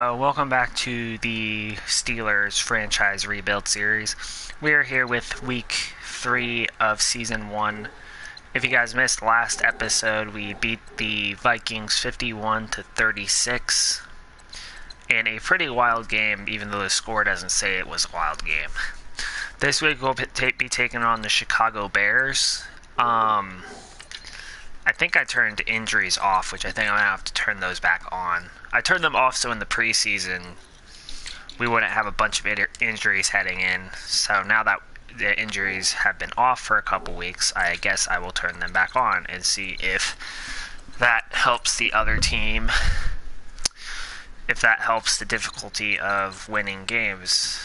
Welcome back to the Steelers franchise rebuild series. We are here with week 3 of season 1. If you guys missed last episode, we beat the Vikings 51 to 36 in a pretty wild game, even though the score doesn't say it was a wild game. This week we'll be taking on the Chicago Bears. I think I turned injuries off, which I think I'm going to have to turn those back on. I turned them off so in the preseason we wouldn't have a bunch of injuries heading in. So now that the injuries have been off for a couple weeks, I guess I will turn them back on and see if that helps the other team, if that helps the difficulty of winning games.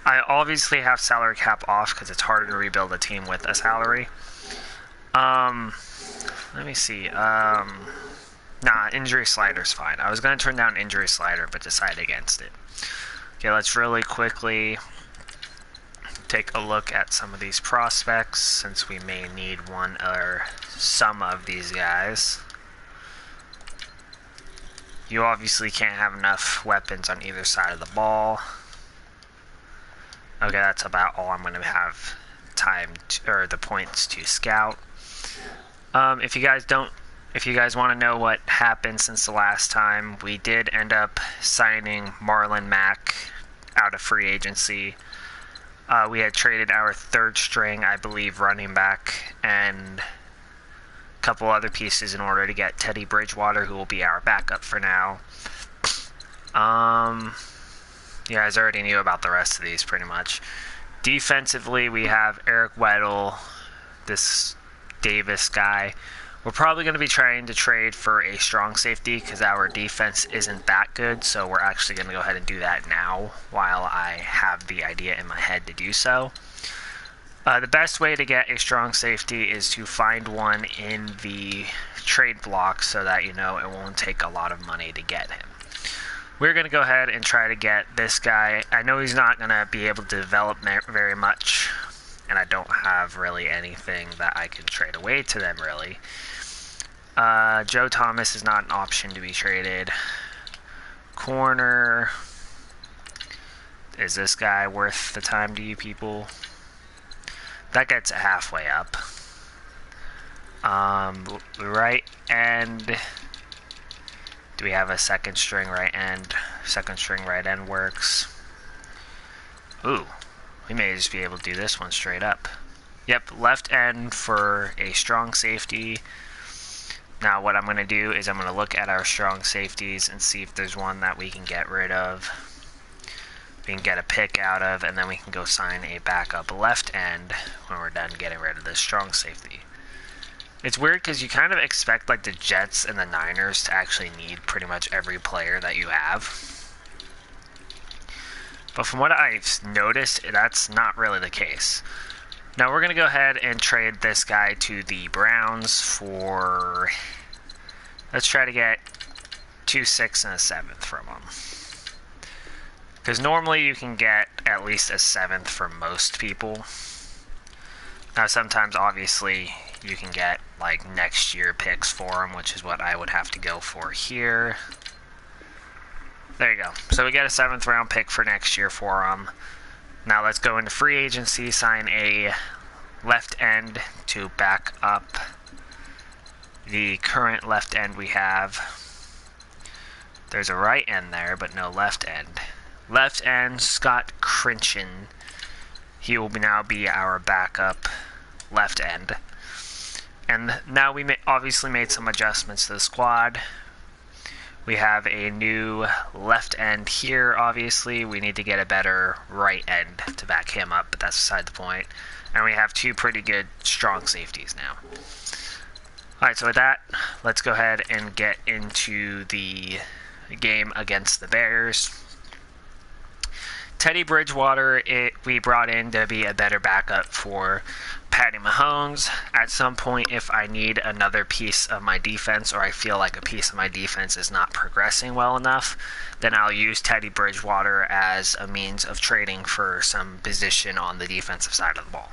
I obviously have salary cap off because it's harder to rebuild a team with a salary. Let me see. Injury slider's fine. I was going to turn down injury slider, but decided against it. Okay, let's really quickly take a look at some of these prospects, since we may need one or some of these guys. You obviously can't have enough weapons on either side of the ball. Okay, that's about all I'm going to have time or the points to scout. If you guys want to know what happened since the last time, we did end up signing Marlon Mack out of free agency. We had traded our third string, I believe, running back, and a couple other pieces in order to get Teddy Bridgewater, who will be our backup for now. You guys already knew about the rest of these pretty much. Defensively, we have Eric Weddle, this Davis guy. We're probably going to be trying to trade for a strong safety because our defense isn't that good, so we're actually going to go ahead and do that now while I have the idea in my head to do so. The best way to get a strong safety is to find one in the trade block so that you know it won't take a lot of money to get him. We're going to go ahead and try to get this guy. I know he's not going to be able to develop very much, and I don't have really anything that I can trade away to them, really. Joe Thomas is not an option to be traded. Corner. Is this guy worth the time to you people? That gets it halfway up. Right end. Do we have a second string right end? Second string right end works. Ooh. We may just be able to do this one straight up. Yep, left end for a strong safety. Now what I'm going to do is I'm going to look at our strong safeties and see if there's one that we can get rid of. We can get a pick out of, and then we can go sign a backup left end when we're done getting rid of this strong safety. It's weird because you kind of expect like the Jets and the Niners to actually need pretty much every player that you have. But from what I've noticed, that's not really the case. Now we're going to go ahead and trade this guy to the Browns for... Let's try to get 2 6 and a 7th from him. Because normally you can get at least a 7th from most people. Now sometimes obviously you can get like next year picks for him, which is what I would have to go for here. There you go. So we get a 7th round pick for next year for him. Now let's go into free agency, sign a left end to back up the current left end we have. There's a right end there, but no left end. Left end, Scott Crinchin. He will now be our backup left end. And now we obviously made some adjustments to the squad. We have a new left end here, obviously. We need to get a better right end to back him up, but that's beside the point. And we have 2 pretty good strong safeties now. Alright, so with that, let's go ahead and get into the game against the Bears. Teddy Bridgewater, we brought in to be a better backup for Patty Mahomes. At some point, if I need another piece of my defense, or I feel like a piece of my defense is not progressing well enough, then I'll use Teddy Bridgewater as a means of trading for some position on the defensive side of the ball.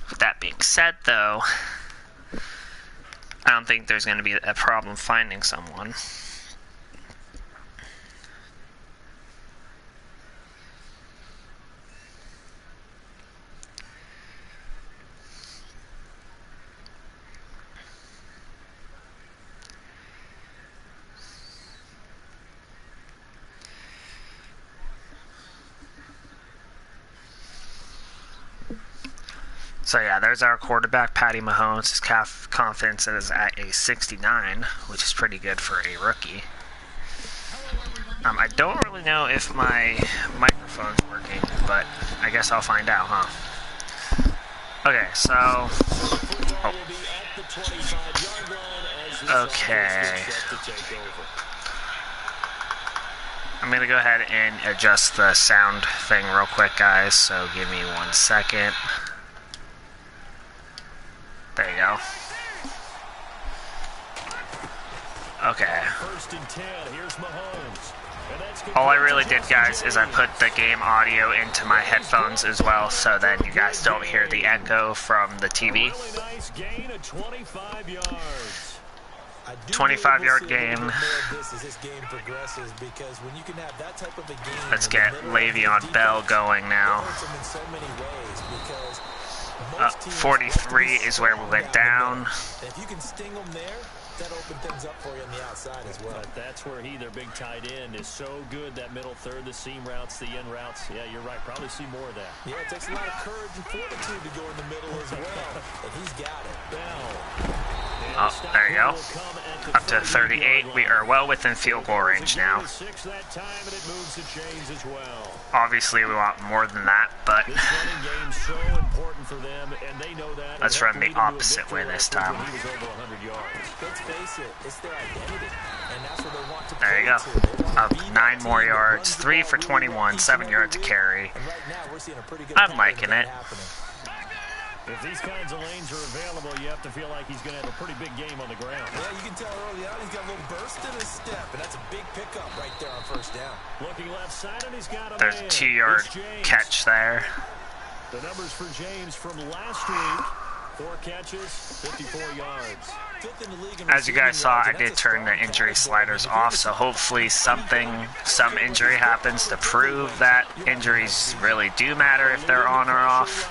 With that being said, though, I don't think there's going to be a problem finding someone. So yeah, there's our quarterback, Patty Mahomes. His confidence is at a 69, which is pretty good for a rookie. I don't really know if my microphone's working, but I guess I'll find out, huh? Okay, so... Oh. Okay. I'm going to go ahead and adjust the sound thing real quick, guys, so give me 1 second. There you go. Okay. All I really did, guys, is I put the game audio into my headphones as well, so then you guys don't hear the echo from the TV. 25-yard game. Let's get Le'Veon Bell going now. 43 is where we went down. If you can sting them there, that open things up for you on the outside as well. But that's where their big tight end, is so good. That middle third, the seam routes, the end routes. Yeah, you're right. Probably see more of that. Yeah, it takes a lot of courage and fortitude to go in the middle as well. And he's got it. Bell. Oh, there you go. Up to 38. We are well within field goal range now. Obviously, we want more than that, but let's run the opposite way this time. There you go. Up 9 more yards. 3 for 21. 7 yards to carry. I'm liking it. If these kinds of lanes are available, you have to feel like he's going to have a pretty big game on the ground. Yeah, you can tell early on he's got a little burst in his step, and that's a big pickup right there on first down. Looking left side, and he's got a There's a 2-yard catch there. The numbers for James from last week: 4 catches, 54 yards. As you guys saw, I did turn the injury sliders off, so hopefully some injury happens to prove that injuries really do matter if they're on or off.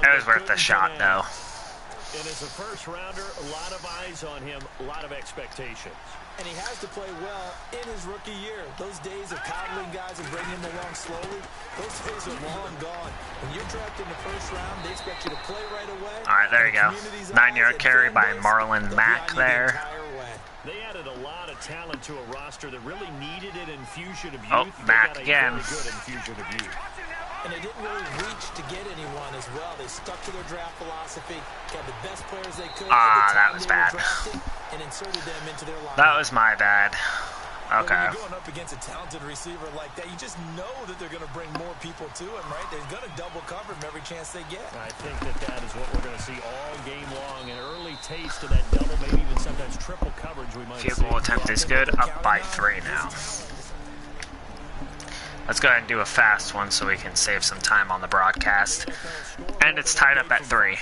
It was worth a shot, though. And as a first rounder, a lot of eyes on him, a lot of expectations. And he has to play well in his rookie year. Those days of coddling guys and bringing them along slowly, those days are long gone. When you're drafted in the first round, they expect you to play right away. All right, there you go. 9-yard carry by Marlon Mack there. They added a lot of talent to a roster that really needed an infusion of youth. Oh, Mack again. And they didn't really reach to get anyone as well. They stuck to their draft philosophy, got the best players they could. That was bad. And inserted them into their lineup. That was my bad. Okay. When you're going up against a talented receiver like that, you just know that they're going to bring more people to him, right? They're going to double cover him every chance they get. I think that is what we're going to see all game long. An early taste of that double, maybe even sometimes triple coverage we might see. Field goal attempt is good. Up by 3 now. Let's go ahead and do a fast one so we can save some time on the broadcast. And it's tied up at 3.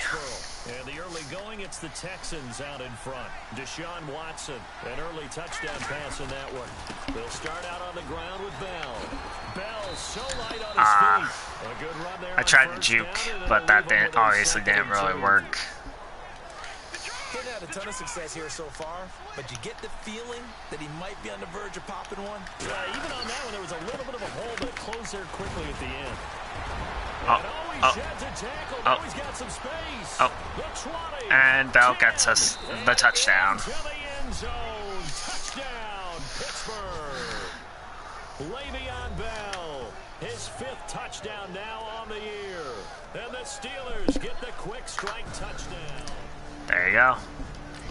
And the early going, it's the Texans out in front. Deshaun Watson, an early touchdown pass in that one. They'll start out on the ground with Bell. Bell so light on his feet. A good run there. I tried to juke, but that obviously didn't really work. Didn't have a ton of success here so far, but you get the feeling that he might be on the verge of popping one. Yeah, even on that one, there was a little bit of a hole, but it closed there quickly at the end. He's got some space. And Bell gets us the touchdown. Touchdown, Pittsburgh. Le'Veon Bell, his 5th touchdown now on the year. And the Steelers get the quick strike touchdown. There you go.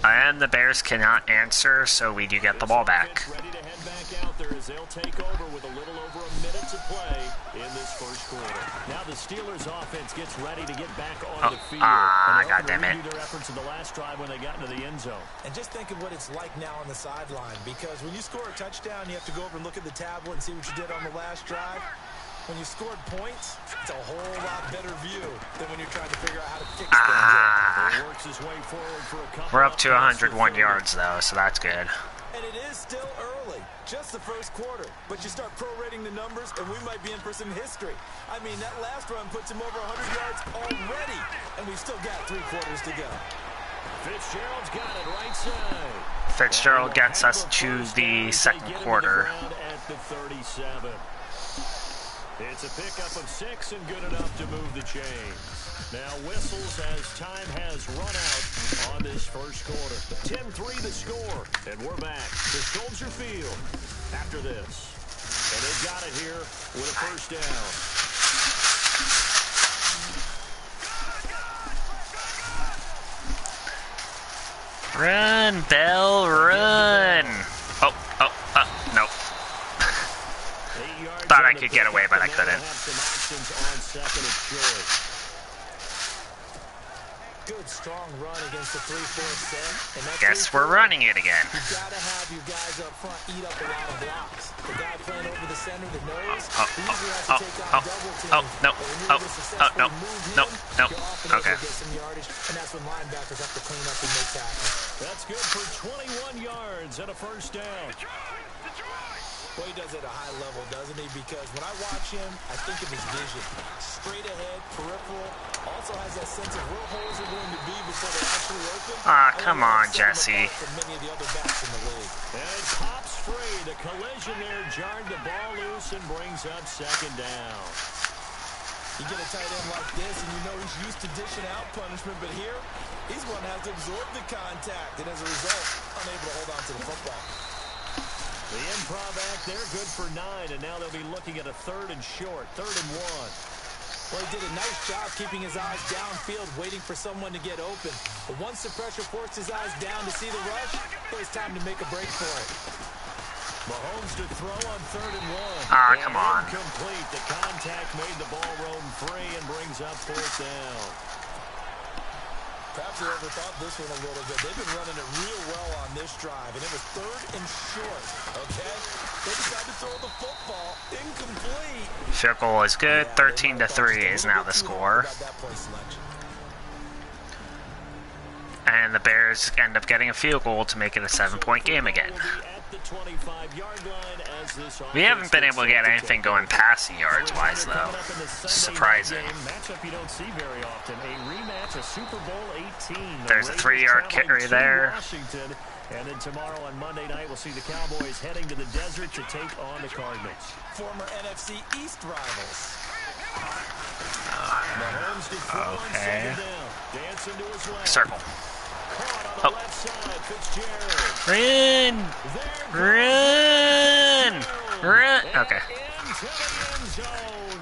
And the Bears cannot answer, so we do get the ball back. Ready to head back out there as they'll take over with a little over a minute to play in this first quarter. Now the Steelers offense gets ready to get back on the field. God damn it. Their efforts in the last drive when they got into the end zone. And just think of what it's like now on the sideline, because when you score a touchdown, you have to go over and look at the tablet and see what you did on the last drive. When you scored points, it's a whole lot better view than when you're trying to figure out how to fix things. Works his way forward for a couple. We're up to 101 yards, though, so that's good. And it is still early, just the first quarter. But you start prorating the numbers, and we might be in for some history. I mean, that last run puts him over 100 yards already, and we've still got 3 quarters to go. Fitzgerald's got it right side. Fitzgerald gets us to the second quarter. At the 37. It's a pickup of 6 and good enough to move the chains. Now whistles as time has run out on this first quarter. 10-3 the score, and we're back to Soldier Field after this. And they got it here with a first down. Run, Bell, run! Nope. Thought I could get away, but I couldn't. Good strong run against the 3-4 set. And Guess we're running it again. You gotta have your guys up front eat up a lot of blocks. The guy playing over the center, the nose, he usually has to take on double teams. No. Okay. Get some yardage, and that's when linebackers have to clean up and make tackles. That's good for 21 yards and a first down. Well, he does it at a high level, doesn't he? Because when I watch him, I think of his vision. Straight ahead, peripheral. Also has that sense of where holes are going to be before they actually open. Come on, Jesse. From many of the other backs in the league. And pops free. The collision there jarred the ball loose and brings up second down. You get a tight end like this, and you know he's used to dishing out punishment, but here, he's going to have to absorb the contact, and as a result, unable to hold on to the football. The improv act there, good for 9, and now they'll be looking at a 3rd and short, 3rd and 1. Well, he did a nice job keeping his eyes downfield, waiting for someone to get open. But once the pressure forced his eyes down to see the rush, it was time to make a break for it. Mahomes to throw on 3rd and 1. Come on. Incomplete. The contact made the ball roam free and brings up 4th down. Perhaps they overthought this one a little bit. They've been running it real well on this drive, and it was 3rd and short, okay? They decided to throw the football incomplete. Field goal is good. 13-3 is now the score. And the Bears end up getting a field goal to make it a 7-point game again. We haven't been able to get anything going passing yards-wise, though. Surprising. There's a 3-yard carry there. And then tomorrow on Monday night, we'll see the Cowboys heading to the desert to take on the Cardinals. Former NFC East rivals. Okay. Circle. Run! Okay.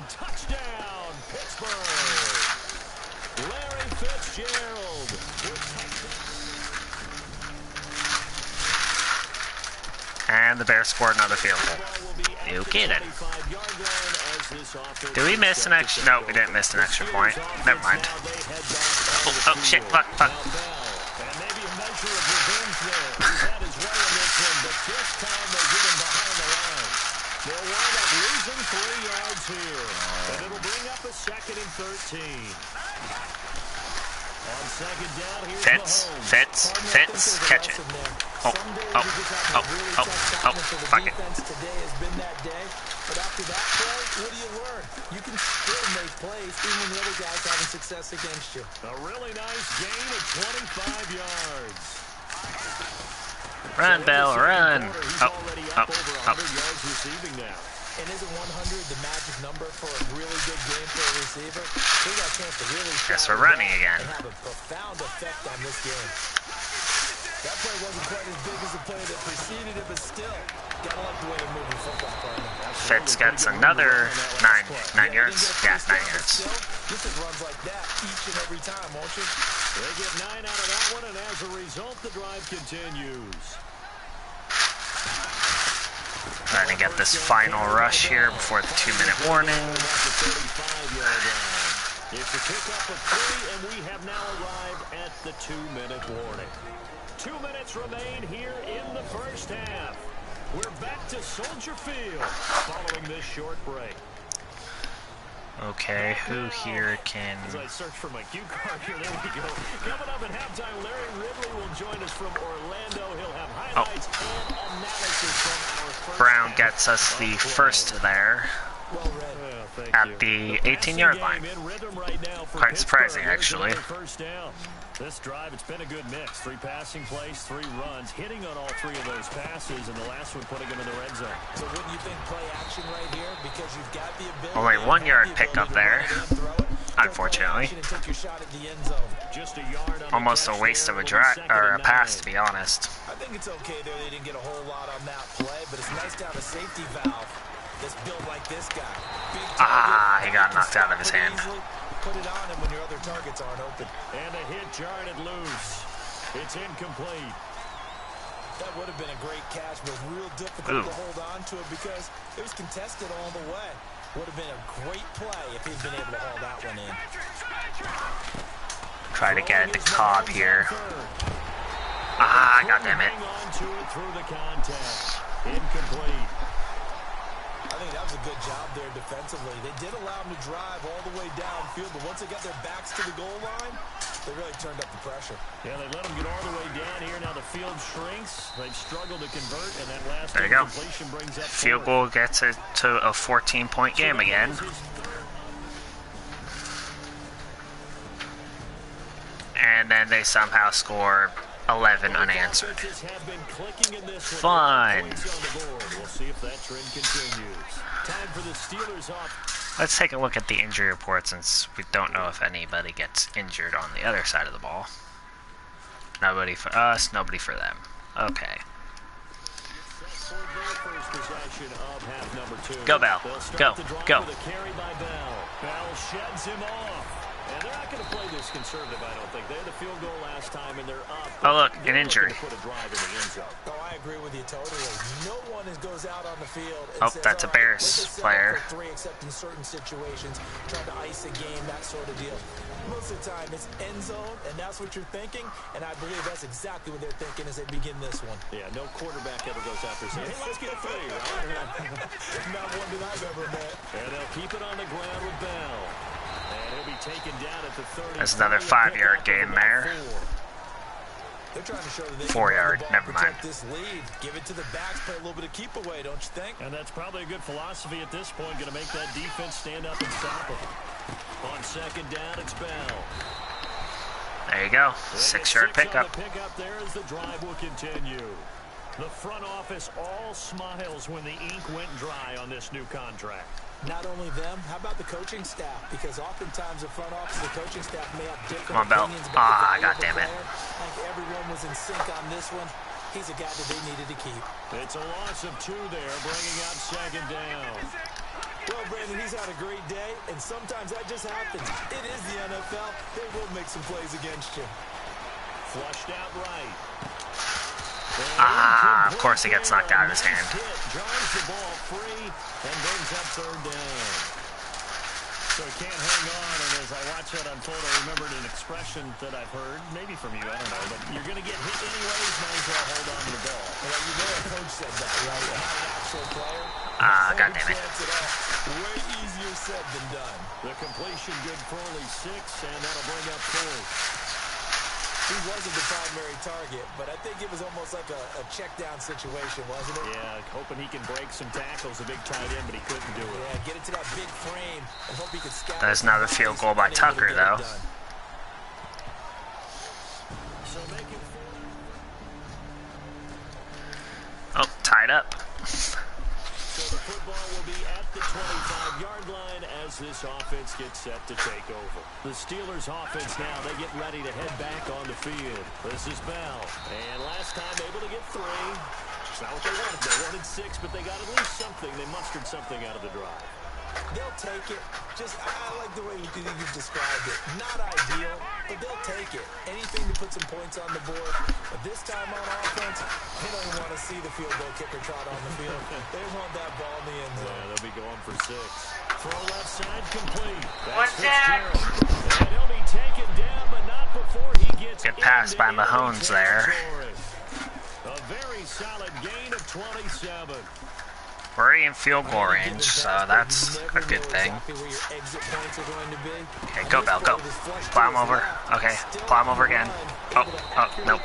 Touchdown, Pittsburgh. Larry Fitzgerald. And the Bears scored another field goal. You kidding? Did we miss an extra? No, we didn't miss an extra point. Never mind. Oh shit! Fuck. And maybe a measure of revenge there. He's had his way in this one, but this time they get him behind the line. They'll wind up losing 3 yards here. And it'll bring up a 2nd and 13. On 2nd down, here's Fitz, catch it. Oh, fuck it. Today has been that day, but after that play, what do you learn? You can still make plays even when the other guy's having success against you. A really nice gain of 25 yards. Run, Bell, run. Yards receiving now. And isn't 100 the magic number for a really good game for a receiver? They got a chance to really guess we're running again. And have a profound effect on this game. That play wasn't quite as big as the play that preceded it, but still, gotta like the way they're moving football, partner. Fitz gets another 9 yards. Yeah, 9 yards. This is runs like that each and every time, won't you? They get 9 out of that one, and as a result, the drive continues. Trying to get this final rush here before the 2-minute warning. It's a pickup of 3, and we have now arrived at the 2-minute warning. 2 minutes remain here in the first half. We're back to Soldier Field following this short break. Okay, who here can... As I search for my cue card here, there we go. Coming up at halftime, Larry Ridley will join us from Orlando. He'll have highlights and analysis from our first Brown gets us the first there. Well read. At the 18-yard line. Quite surprising, actually. First down. This drive, it's been a good mix. 3 passing plays, 3 runs, hitting on all 3 of those passes, and the last one putting them in the red zone. So wouldn't you think play action right here? Because you've got the ability. Only 1 yard pickup there, unfortunately. Just a yard on Almost a waste of a pass, to be honest. I think it's okay there. They didn't get a whole lot on that play, but it's nice to have a safety valve that's built like this guy. He got knocked out of his hand. Put it on him when your other targets aren't open. And a hit jarred it loose. It's incomplete. That would have been a great catch, but real difficult to hold on to it because it was contested all the way. Would have been a great play if he'd been able to haul that one in. Try to get it to Cobb here. God damn it. Through the contact. Incomplete. I think that was a good job there defensively. They did allow them to drive all the way downfield, but once they got their backs to the goal line, they really turned up the pressure. Yeah, they let them get all the way down here. Now the field shrinks. They've struggled to convert, and that last there you go. completion brings up field goal gets it to a 14-point game again. And then they somehow score 11 unanswered. Fun. We'll see if that trend continues. Time for the Steelers off. Let's take a look at the injury report since we don't know if anybody gets injured on the other side of the ball. Nobody for us, nobody for them. Okay. Go, Bell. Go. Go. Bell sheds him off. And they're not going to play this conservative, I don't think. They had a field goal last time, and they're up. Oh, look, an injury. Put a drive in the end zone. Oh, I agree with you totally. No one goes out on the field and says, that's a Bears player. For 3, except in certain situations, trying to ice a game, that sort of deal. Most of the time, it's end zone, and that's what you're thinking, and I believe that's exactly what they're thinking as they begin this one. Yeah, no quarterback ever goes out there saying, hey, let's get 3, right? Not one that I've ever met. And they'll keep it on the ground with Bell. And he'll be taken down at the 30. There's another 5-yard gain there. They're trying to show that they 4-yard, never mind. This lead. Give it to the backs, play a little bit of keep away, don't you think? And that's probably a good philosophy at this point. Going to make that defense stand up and stop them. On second down, it's Bell. There you go. 6-yard pickup. Pickup there as the drive will continue. The front office all smiles when the ink went dry on this new contract. Not only them, how about the coaching staff? Because oftentimes the front office, the coaching staff may have different Come on, Bell. opinions about the God damn it. I think everyone was in sync on this one. He's a guy that they needed to keep. It's a loss of 2 there, bringing up second down. Well, Brandon, he's had a great day, and sometimes that just happens. It is the NFL. They will make some plays against you. Flushed out right. Of course he gets knocked out of his hand. Drives the ball free and brings up third down. So he can't hang on, and as I watch that unfold, I remembered an expression that I've heard, maybe from you, I don't know, but you're going to get hit anyways, might as well hold on to the ball. Well, you know a coach said that, right? Not an actual player. God damn it. Way easier said than done. The completion good for only 6, and that'll bring up 4. He wasn't the primary target, but I think it was almost like a check-down situation, wasn't it? Yeah, hoping he can break some tackles, a big tight end, but he couldn't do it. Yeah, get it to that big frame and hope he can scout. There's another field goal by Tucker, though. So make it Oh, tied up. So the football will be at the 25-yard line as this offense gets set to take over. The Steelers offense now, they get ready to head back on the field. This is Bell. And last time able to get 3. It's not what they wanted. They wanted 6, but they got at least something. They mustered something out of the drive. They'll take it. I like the way you've described it. Not ideal, but they'll take it. Anything to put some points on the board. But this time on offense, they don't even want to see the field goal kicker trot on the field. They want that ball in the end zone. Yeah, they'll be going for 6. Throw left side complete. What's that? And he'll be taken down, but not before he gets Good pass by Mahomes there. A very solid gain of 27. We're in field goal range, so that's a good thing. Okay, go, Bell, go. Plow him over. Okay, plow him over again. Oh, nope.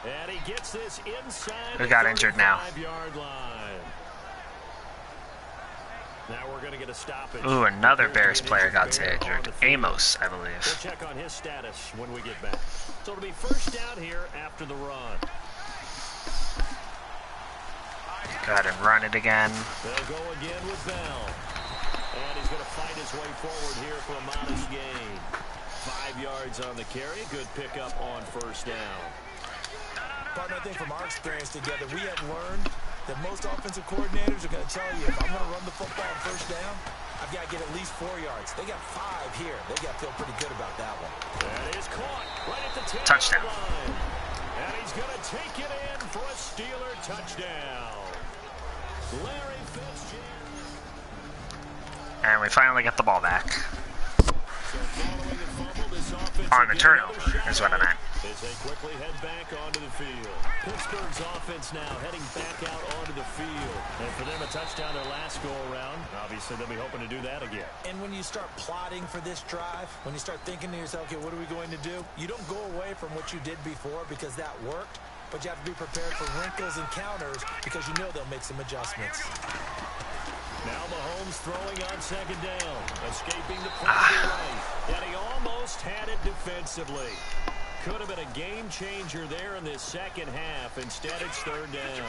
And he gets this inside. Who got injured now? Now we're going to get a stoppage. Ooh, another Bears player got injured. Amos, I We'll believe. check on his status when we get back. So it'll be first down here after the run. Go ahead and run it again. They'll go again with Bell. And he's going to fight his way forward here for a modest gain. 5 yards on the carry. Good pickup on first down. Partner, I think from our experience together, we have learned that most offensive coordinators are going to tell you, if I'm going to run the football on first down, I've got to get at least 4 yards. They got 5 here. They got to feel pretty good about that one. That is caught right at the 10 Touchdown. line. And he's going to take it in for a Steeler touchdown. Larry Fitzgerald. And we finally get the ball back. So following the fumble, this offense On the will get turnover, another shot is what I meant. as they quickly head back onto the field. Pittsburgh's offense now heading back out onto the field. And for them, a touchdown their last go-around. Obviously, they'll be hoping to do that again. And when you start plotting for this drive, when you start thinking to yourself, okay, what are we going to do? You don't go away from what you did before because that worked, but you have to be prepared for wrinkles and counters because you know they'll make some adjustments. Now Mahomes throwing on second down. Escaping the pressure right. And he almost had it defensively. Could have been a game changer there in this second half. Instead, it's third down.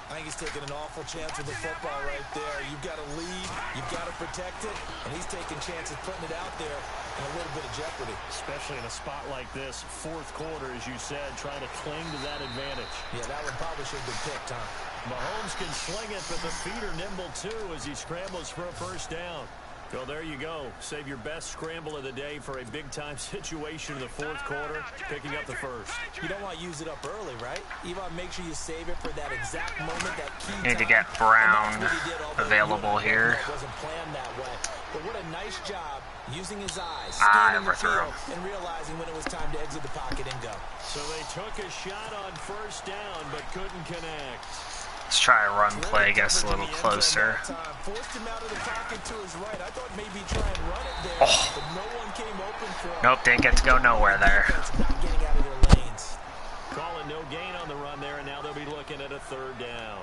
I think he's taking an awful chance with the football right there. You've got to lead, you've got to protect it, and he's taking chances putting it out there in a little bit of jeopardy. Especially in a spot like this, fourth quarter, as you said, trying to cling to that advantage. Yeah, that one probably should have been picked, huh? Mahomes can sling it, but the feet are nimble, too, as he scrambles for a first down. So there you go. Save your best scramble of the day for a big-time situation in the fourth quarter, picking up the first. You don't want to use it up early, right? You want to make sure you save it for that exact moment, that key Need to time. get Brown And that's what he did, although available here. It wasn't planned that way. But what a nice job using his eyes, I scanning the overthrew field, him. and realizing when it was time to exit the pocket and go. So they took a shot on first down, but couldn't connect. Let's try a run play, I guess, a little closer. Forced him out of the pocket to his right. I thought maybe try and run it there, but no one came open for him. Nope, didn't get to go nowhere there. Not getting out of their lanes. Calling no gain on the run there, and now they'll be looking at a third down.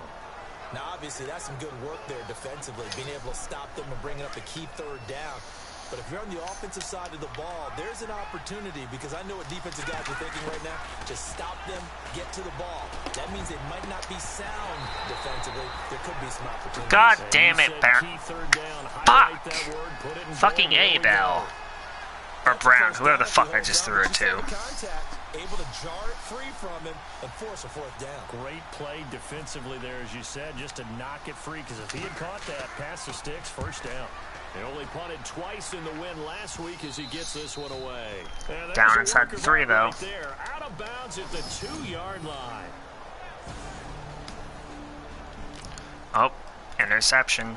Now, obviously, that's some good work there defensively, being able to stop them and bringing up a key third down. But if you're on the offensive side of the ball, there's an opportunity because I know what defensive guys are thinking right now. Just stop them, get to the ball. That means it might not be sound defensively. There could be some opportunities. God damn it, Baron. Fuck! Fucking A-Bell. Or Brown, whoever the fuck I just threw it to. Able to jar it free from him and force a fourth down. Great play defensively there, as you said, just to knock it free, because if he had caught that, past the sticks, first down. They only punted twice in the win last week as he gets this one away. Down inside the 3, though. Right there, out of bounds at the 2-yard line. Oh, interception.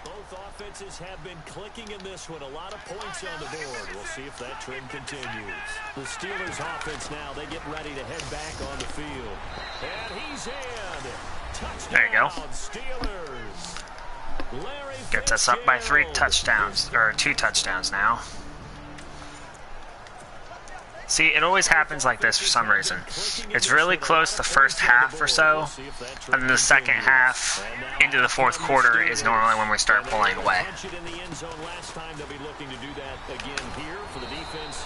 Both offenses have been clicking in this one. A lot of points on the board. We'll see if that trend continues. The Steelers offense now, they get ready to head back on the field. And he's in. Touchdown, There you go. Steelers. Larry Gets us up by 3 Fitzgerald. touchdowns, or 2 touchdowns now. See, it always happens like this for some reason. It's really close the first half or so, and then the second half into the fourth quarter is normally when we start pulling away.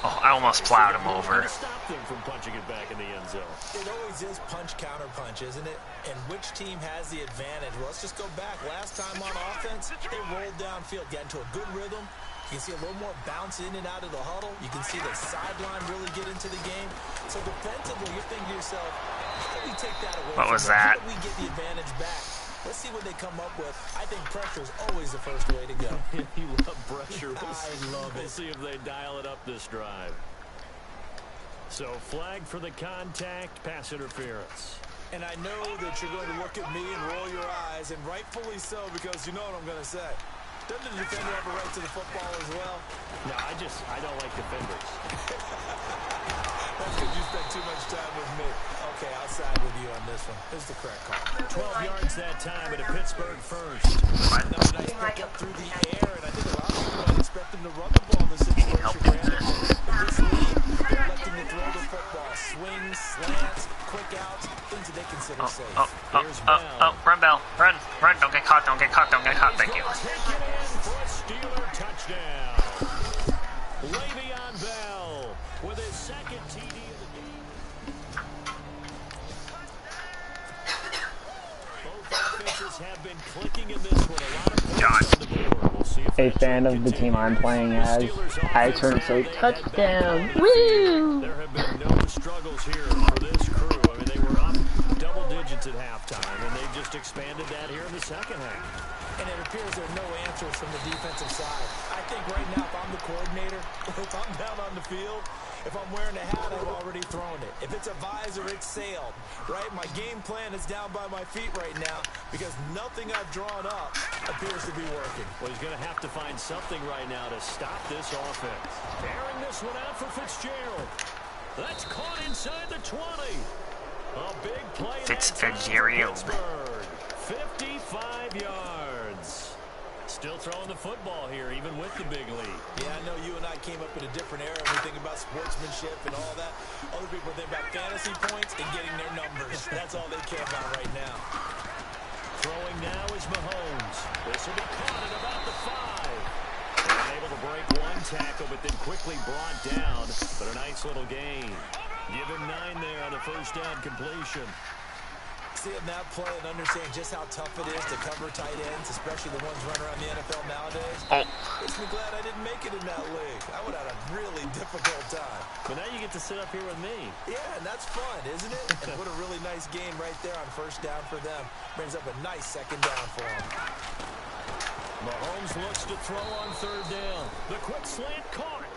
Oh, I almost plowed him over. Stop them from punching it back in the end zone. It always is punch-counter punch, isn't it? And which team has the advantage? Well, let's just go back. Last time on offense, they rolled downfield, got into a good rhythm. You can see a little more bounce in and out of the huddle. You can see the sideline really get into the game. So defensively, you're thinking to yourself, how do we take that away? What was them? that? How do we get the advantage back? Let's see what they come up with. I think pressure is always the first way to go. You love pressure. I love it. We'll see if they dial it up this drive. So flag for the contact, pass interference. And I know that you're going to look at me and roll your eyes, and rightfully so, because you know what I'm going to say. Doesn't the defender have a right to the football as well? No, I don't like defenders. That's because you spend too much time with me. Okay, I'll side with you on this one. This is the correct call. 12 yards that time and a Pittsburgh first. Another nice pickup through the air, and I think a lot of people might expect him to run the ball in this situation, Brandon. With this lead, they're electing to throw the football. Swings, slants, quick outs, things that they consider safe. Run, Bell. Run. Don't get caught. Thank you. Take it in for a Steeler touchdown. Le'Veon Bell with his second TD of the game. Both offenses have been clicking in this one. A lot of points on the board. We'll see if A fan of the team I'm playing as, I turn and say, touchdown! Woo! There have been no struggles here for this crew. I mean, they were up double digits at halftime, and they just expanded that here in the second half. And it appears there are no answers from the defensive side. I think right now, if I'm the coordinator, if I'm down on the field, if I'm wearing a hat, I've already thrown it. If it's a visor, it's sailed, right? My game plan is down by my feet right now because nothing I've drawn up appears to be working. Well, he's going to have to find something right now to stop this offense. Tearing this one out for Fitzgerald. That's caught inside the 20. A big play. Fitzgerald. 55 yards. Still throwing the football here, even with the big lead. Yeah, I know you and I came up in a different era. We think about sportsmanship and all that. Other people think about fantasy points and getting their numbers. That's all they care about right now. Throwing now is Mahomes. This will be caught at about the 5. And able to break one tackle, but then quickly brought down. But a nice little gain. Give him 9 there on the first down completion. Seeing that play and understand just how tough it is to cover tight ends, especially the ones running around the NFL nowadays. Makes me glad I didn't make it in that league. I would have had a really difficult time. But now you get to sit up here with me. Yeah, and that's fun, isn't it? And what a really nice game right there on first down for them. Brings up a nice second down for them. Mahomes looks to throw on third down. The quick slant caught.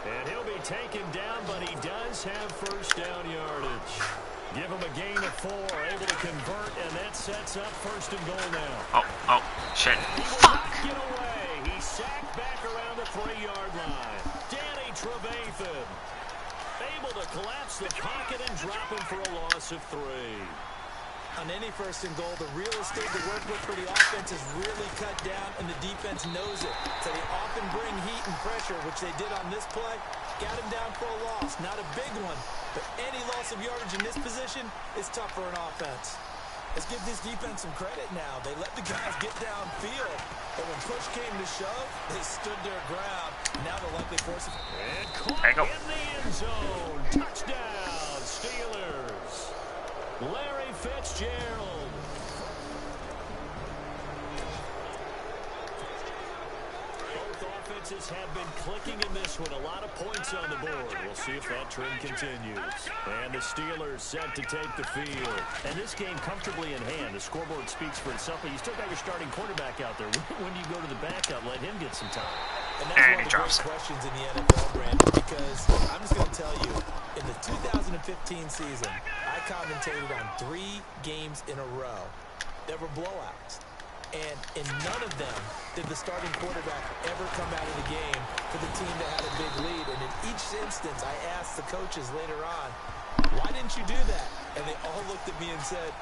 And he'll be taken down, but he does have first down yardage. Give him a gain of 4, able to convert, and that sets up first and goal now. Oh, shit. He will not get away. He's sacked back around the 3-yard line. Danny Trevathan able to collapse the pocket and drop him for a loss of 3. On any first and goal, the real estate to work with for the offense is really cut down, and the defense knows it. So they often bring heat and pressure, which they did on this play. Got him down for a loss. Not a big one, but any loss of yardage in this position is tough for an offense. Let's give this defense some credit now. They let the guys get downfield, but when push came to shove, they stood their ground. Now they're likely forced to... And caught in the end zone. Touchdown, Steelers. Larry Fitzgerald. Both offenses have been clicking in this one. A lot of points on the board. We'll see if that trend continues. And the Steelers set to take the field. And this game comfortably in hand. The scoreboard speaks for itself, but you still got your starting quarterback out there. When do you go to the backup? Let him get some time. And that's one of the great questions in the NFL, Brandon, because I'm just going to tell you, in the 2015 season, I commentated on 3 games in a row. There were blowouts. And in none of them did the starting quarterback ever come out of the game for the team that had a big lead. And in each instance, I asked the coaches later on, why didn't you do that? And they all looked at me and said,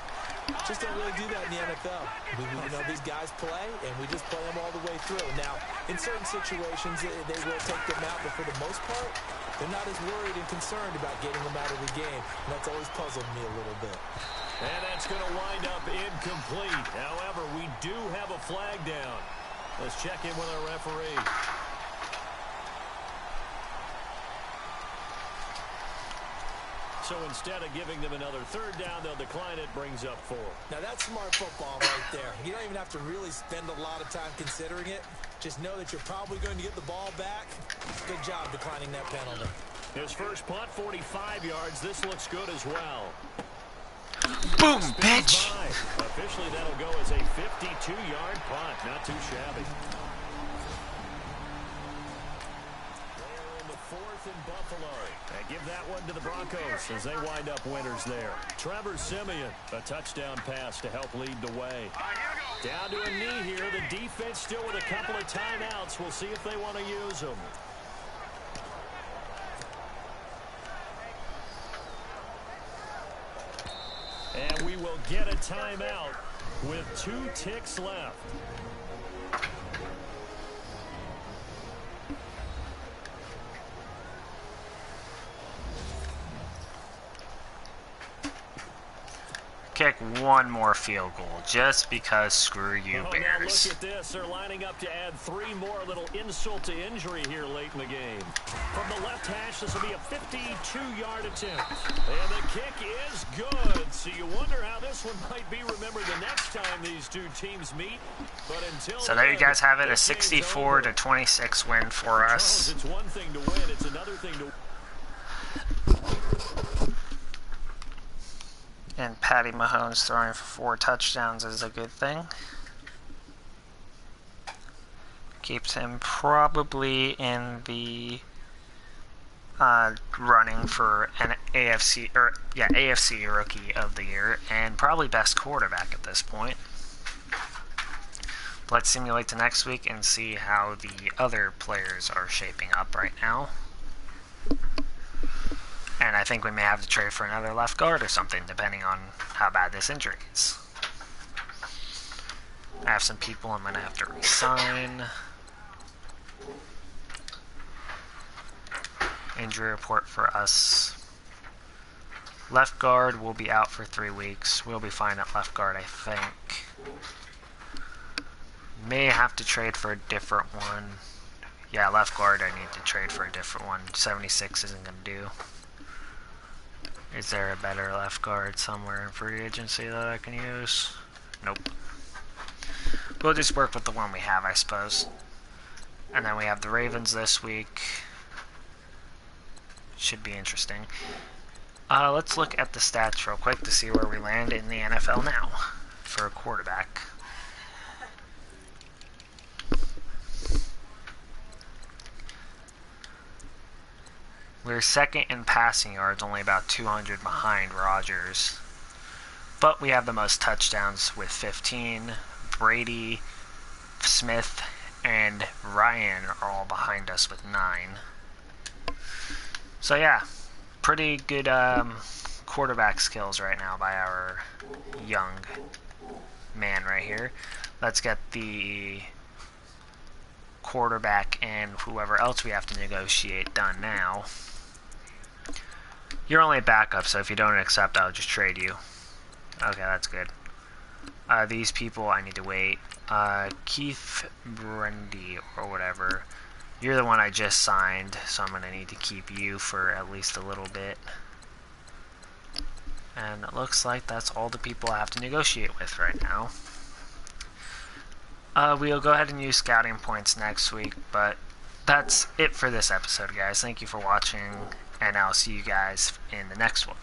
just don't really do that in the NFL. You know, these guys play, and we just play them all the way through. Now, in certain situations, they will take them out, but for the most part, they're not as worried and concerned about getting them out of the game. And that's always puzzled me a little bit. And that's going to wind up incomplete. However, we do have a flag down. Let's check in with our referee. So instead of giving them another third down, they'll decline it, brings up 4. Now, that's smart football right there. You don't even have to really spend a lot of time considering it. Just know that you're probably going to get the ball back. Good job declining that penalty. His first punt, 45 yards. This looks good as well. Boom, bitch! Officially, that'll go as a 52-yard punt. Not too shabby. They're in the 4th in Buffalo. And give that one to the Broncos as they wind up winners there. Trevor Siemian, a touchdown pass to help lead the way. Down to a knee here. The defense still with a couple of timeouts. We'll see if they want to use them. will get a timeout with 2 ticks left. Kick one more field goal, just because screw you, Now Bears. look at this. They're lining up to add 3 more. Little insult to injury here late in the game. From the left hash, this will be a 52-yard attempt. And the kick is good. So you wonder how this one might be remembered the next time these 2 teams meet. But until So there you guys have it, a this game's 64-26 win for over. us. Charles, it's one thing to win. It's another thing to... And Patty Mahomes throwing for 4 touchdowns is a good thing. Keeps him probably in the running for an AFC Rookie of the Year, and probably best quarterback at this point. Let's simulate to next week and see how the other players are shaping up right now. And I think we may have to trade for another left guard or something, depending on how bad this injury is. I have some people I'm going to have to resign. Injury report for us. Left guard will be out for 3 weeks. We'll be fine at left guard, I think. May have to trade for a different one. Yeah, left guard I need to trade for a different one. 76 isn't going to do. Is there a better left guard somewhere in free agency that I can use? Nope. We'll just work with the one we have, I suppose. And then we have the Ravens this week. Should be interesting. Let's look at the stats real quick to see where we land in the NFL now for a quarterback. We're second in passing yards, only about 200 behind Rodgers. But we have the most touchdowns with 15. Brady, Smith, and Ryan are all behind us with 9. So yeah, pretty good quarterback skills right now by our young man right here. Let's get the quarterback and whoever else we have to negotiate done now. You're only a backup, so if you don't accept, I'll just trade you. Okay, that's good. These people, I need to wait. Keith Brendy, or whatever. You're the one I just signed, so I'm going to need to keep you for at least a little bit. And it looks like that's all the people I have to negotiate with right now. We'll go ahead and use scouting points next week, but that's it for this episode, guys. Thank you for watching, and I'll see you guys in the next one.